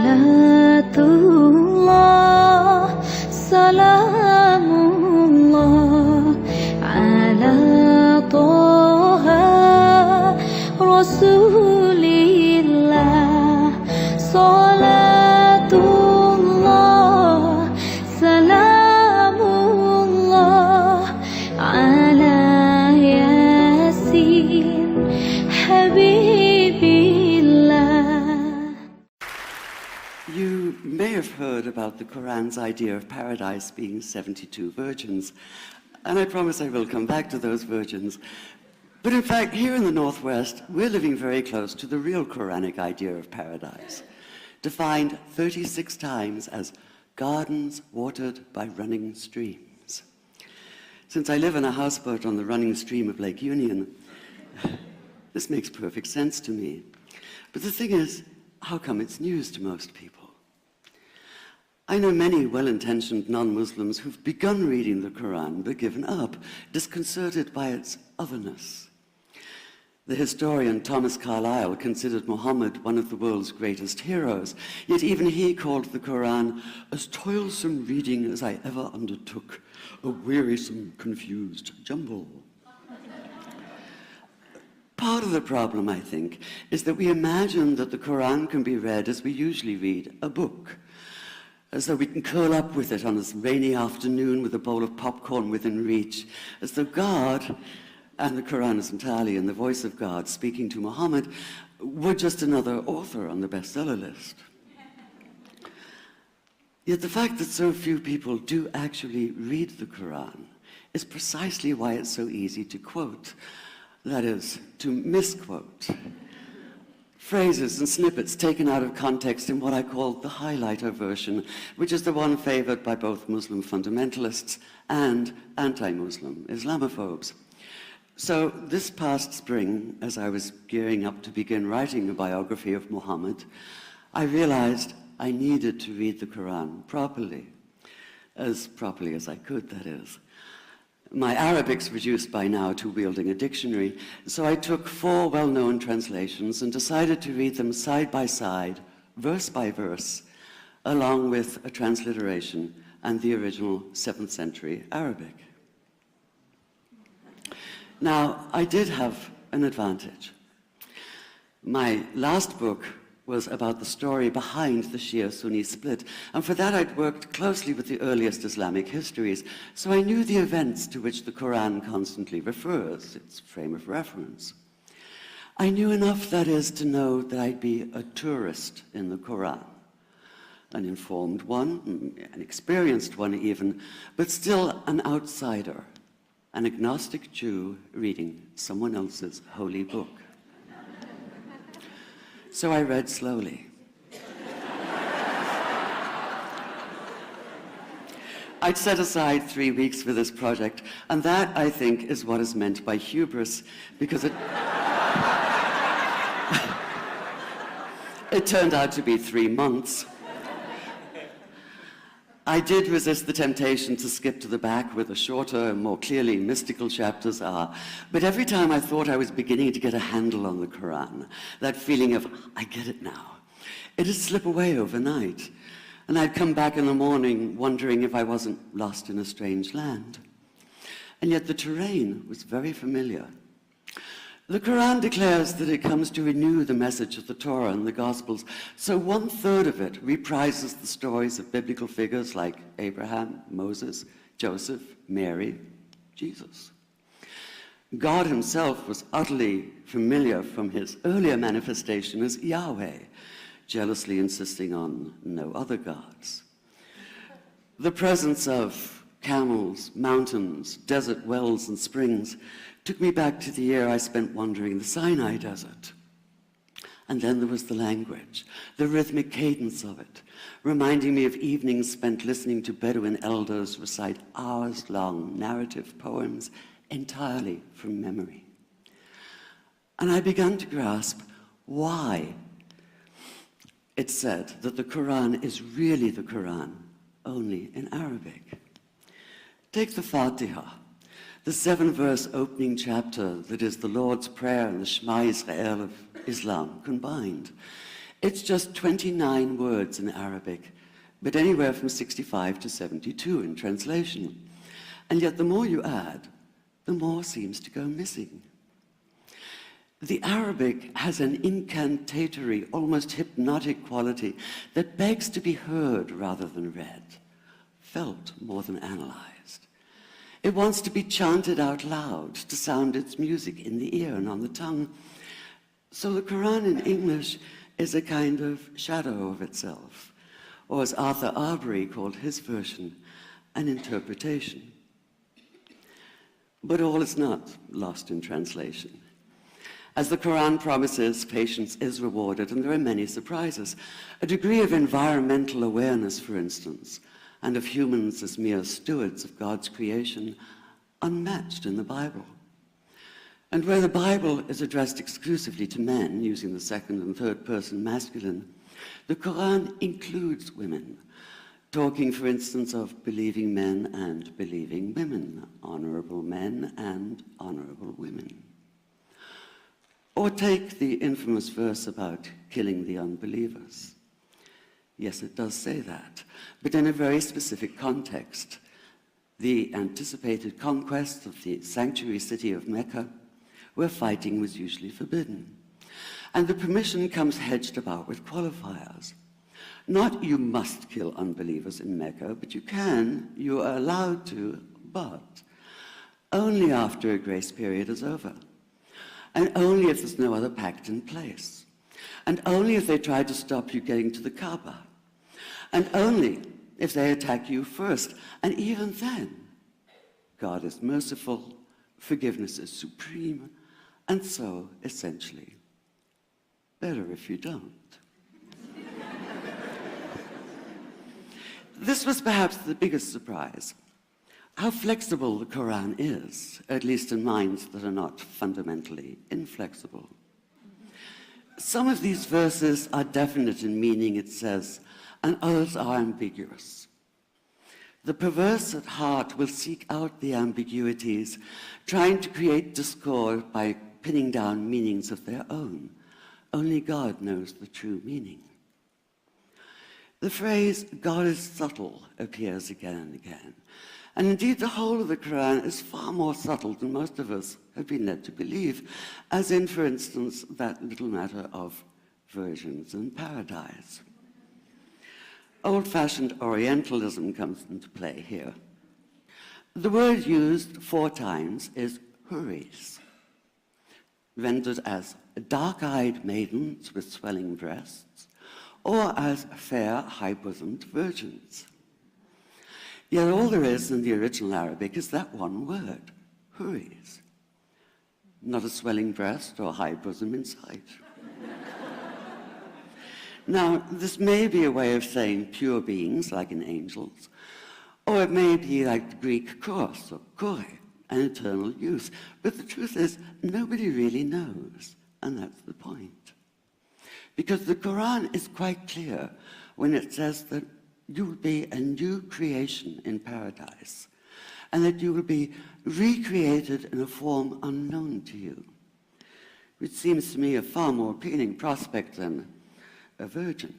Salatullah, salamullah, ala Toha Rasulillah. Salatullah, salamullah, ala Yasin Habibillah. You may have heard about the Qur'an's idea of paradise being 72 virgins, and I promise I will come back to those virgins. But in fact, here in the Northwest, we're living very close to the real Quranic idea of paradise, defined 36 times as gardens watered by running streams. Since I live in a houseboat on the running stream of Lake Union, this makes perfect sense to me. But the thing is, how come it's news to most people? I know many well-intentioned non-Muslims who've begun reading the Qur'an but given up, disconcerted by its otherness. The historian Thomas Carlyle considered Muhammad one of the world's greatest heroes, yet even he called the Qur'an as toilsome reading as I ever undertook, a wearisome, confused jumble. Part of the problem, I think, is that we imagine that the Qur'an can be read as we usually read a book, as though we can curl up with it on this rainy afternoon with a bowl of popcorn within reach, as though God, and the Qur'an is entirely in the voice of God speaking to Muhammad, were just another author on the bestseller list. Yet the fact that so few people do actually read the Qur'an is precisely why it's so easy to quote, that is, to misquote. Phrases and snippets taken out of context in what I call the highlighter version, which is the one favored by both Muslim fundamentalists and anti-Muslim Islamophobes. So this past spring, as I was gearing up to begin writing a biography of Muhammad, I realized I needed to read the Qur'an properly as I could, that is. My Arabic's reduced by now to wielding a dictionary, so I took 4 well-known translations and decided to read them side by side, verse by verse, along with a transliteration and the original 7th century Arabic. Now, I did have an advantage. My last book was about the story behind the Shia-Sunni split, and for that I'd worked closely with the earliest Islamic histories, so I knew the events to which the Qur'an constantly refers, its frame of reference. I knew enough, that is, to know that I'd be a tourist in the Qur'an, an informed one, an experienced one even, but still an outsider, an agnostic Jew reading someone else's holy book. So I read slowly. I'd set aside 3 weeks for this project, and that, I think, is what is meant by hubris, because it turned out to be 3 months. I did resist the temptation to skip to the back where the shorter and more clearly mystical chapters are, but every time I thought I was beginning to get a handle on the Qur'an, that feeling of, I get it now, it'd slip away overnight, and I'd come back in the morning wondering if I wasn't lost in a strange land. And yet the terrain was very familiar. The Qur'an declares that it comes to renew the message of the Torah and the Gospels, so 1/3 of it reprises the stories of biblical figures like Abraham, Moses, Joseph, Mary, Jesus. God himself was utterly familiar from his earlier manifestation as Yahweh, jealously insisting on no other gods. The presence of camels, mountains, desert wells, and springs took me back to the year I spent wandering the Sinai desert. And then there was the language, the rhythmic cadence of it, reminding me of evenings spent listening to Bedouin elders recite hours-long narrative poems entirely from memory. And I began to grasp why it's said that the Qur'an is really the Qur'an, only in Arabic. Take the Fatiha, the 7-verse opening chapter that is the Lord's Prayer and the Shema Israel of Islam combined. It's just 29 words in Arabic, but anywhere from 65 to 72 in translation. And yet the more you add, the more seems to go missing. The Arabic has an incantatory, almost hypnotic quality that begs to be heard rather than read, felt more than analyzed. It wants to be chanted out loud, to sound its music in the ear and on the tongue. So the Qur'an in English is a kind of shadow of itself, or as Arthur Arbery called his version, an interpretation. But all is not lost in translation. As the Qur'an promises, patience is rewarded, and there are many surprises. A degree of environmental awareness, for instance, and of humans as mere stewards of God's creation, unmatched in the Bible. And where the Bible is addressed exclusively to men, using the second and third person masculine, the Qur'an includes women, talking, for instance, of believing men and believing women, honorable men and honorable women. Or take the infamous verse about killing the unbelievers. Yes, it does say that, but in a very specific context. The anticipated conquest of the sanctuary city of Mecca, where fighting was usually forbidden. And the permission comes hedged about with qualifiers. Not you must kill unbelievers in Mecca, but you are allowed to, but only after a grace period is over. And only if there's no other pact in place. And only if they try to stop you getting to the Kaaba. And only if they attack you first. And even then, God is merciful, forgiveness is supreme, and so, essentially, better if you don't. This was perhaps the biggest surprise. How flexible the Qur'an is, at least in minds that are not fundamentally inflexible. Some of these verses are definite in meaning, it says, and others are ambiguous. The perverse at heart will seek out the ambiguities, trying to create discord by pinning down meanings of their own. Only God knows the true meaning. The phrase, God is subtle, appears again and again. And indeed, the whole of the Qur'an is far more subtle than most of us have been led to believe, as in, for instance, that little matter of virgins and paradise. Old-fashioned Orientalism comes into play here. The word used 4 times is huris, rendered as dark-eyed maidens with swelling breasts, or as fair, high-bosomed virgins. Yet all there is in the original Arabic is that one word, huris. Not a swelling breast or high bosom in sight. Now, this may be a way of saying pure beings, like in angels, or it may be like the Greek kos or kore, an eternal youth. But the truth is, nobody really knows, and that's the point. Because the Qur'an is quite clear when it says that you will be a new creation in paradise, and that you will be recreated in a form unknown to you, which seems to me a far more appealing prospect than a virgin.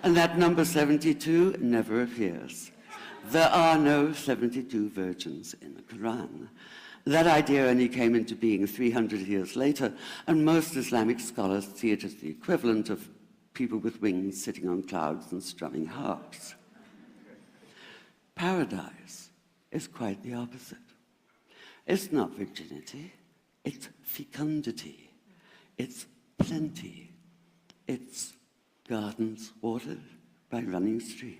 And that number 72 never appears. There are no 72 virgins in the Qur'an. That idea only came into being 300 years later, and most Islamic scholars see it as the equivalent of people with wings sitting on clouds and strumming harps. Paradise is quite the opposite. It's not virginity, it's fecundity, it's plenty, it's gardens watered by running streams.